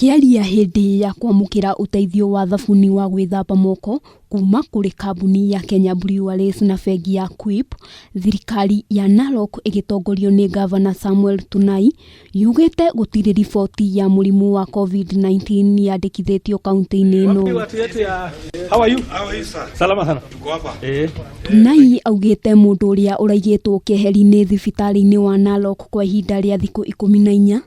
Akiaria hindi ya kwamukira uteithio wa thabuni wa gwithamba moko kuma kuri kambuni ya Kenya Breweries na bengi ya Quip, thirikari ya Narok igitongorio ni Governor Samuel Tunai yugite gutiri riboti ya murimu wa Covid-19 yandikithitio kaunti-ini ino. How are you? Sir? Salama sana. Tuko hapa. Tunai augite mundu uria uraigitwo keheri-ini thibitari-ini wa Narok kwa ihinda ria thiku 14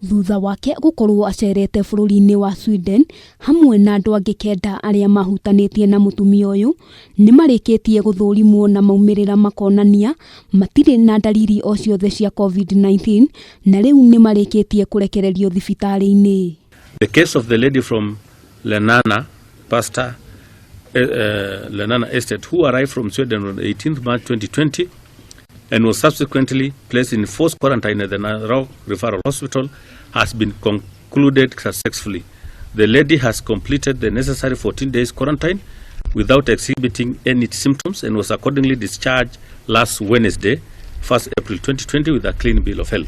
thutha wake gukorwo acerete bururi-ini wa Sweden hamwe na andu angi 9 aria mahutanitie na mutumia uyu ni marikitie guthurimwo na maumirira makonania matire na dalili o ciothe cia Covid-19 na riu ni marikitie kurekererio thibitari-ini. The case of the lady from Lenana, Pastor Lenana Estate, who arrived from Sweden on 18th March 2020 and was subsequently placed in forced quarantine at the Narok Referral Hospital, has been concluded successfully. The lady has completed the necessary 14 days quarantine without exhibiting any symptoms and was accordingly discharged last Wednesday, 1st April 2020, with a clean bill of health.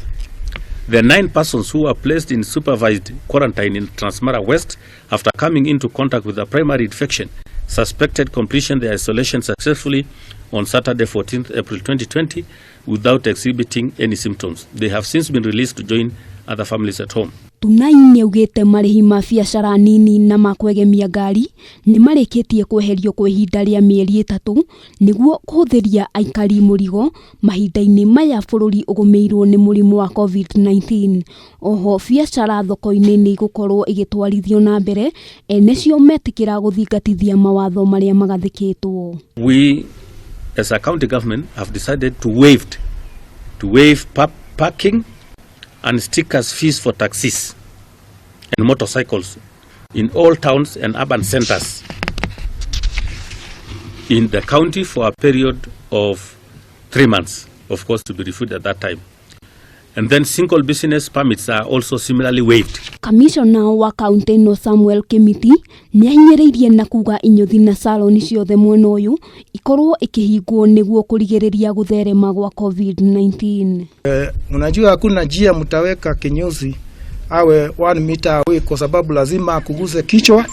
The 9 persons who were placed in supervised quarantine in Transmara West after coming into contact with a primary infection suspected completion their isolation successfully on Saturday 14th April 2020 without exhibiting any symptoms. They have since been released to join other families at home. Tunai niaugite marihi ma biacara nini na makwegemia ngari ni marikitie kweherio kwa ihinda ria mieri 3 niguo kuhuthiria aikari murigo mahinda-ini maya bururi ugumeirwo ni murimu wa Covid-19. Oho biacara thoko-ini ni gukorwo igitwarithio na mbere enecio metikira guthingatithia mawatho maria magathikitwo. We as a county government have decided to waive parking and stickers fees for taxis and motorcycles in all towns and urban centers in the county for a period of 3 months, of course, to be reviewed at that time. And then single business permits are also similarly waived. Commissioner wa county no Samuel Kimiti ni ahinyiriirie na kuga inyothi na saloni ciothe mwena uyu ikorwo ikihingwo niguo kurigiriria gutherema gwa Covid-19. Unajua hakuna njia mtaweka kinyozi awe 1 meter away kwa sababu lazima akuguse kichwa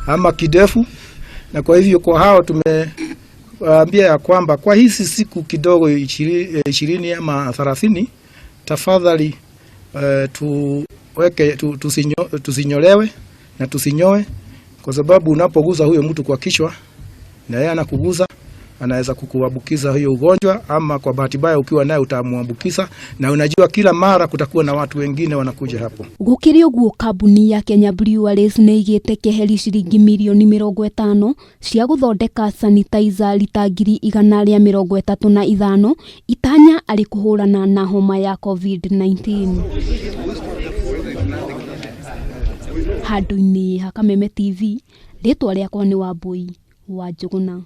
ama kidefu, na kwa hivyo kwa hao tumeambia ya kwamba kwa hizi siku kidogo 20 ama 30 tafadhali tusinyolewe na tusinyoe, kwa sababu unapoguza huyo mtu kwa kichwa na yeye anakuguza, anaweza kukuambukiza hiyo ugonjwa, ama kwa bahati mbaya ukiwa naye utamuambukiza, na unajua kila mara kutakuwa na watu wengine wanakuja hapo. Gukiri uguo kambuni ya Kenya Breweries ni igite keheri ciringi milioni 50 cia guthondeka sanitizer lita 135 itanya ari kuhurana na homa ya Covid-19. Handu-ini ha Kameme TV, ritwa riakwa ni Wambui wa Njuguna.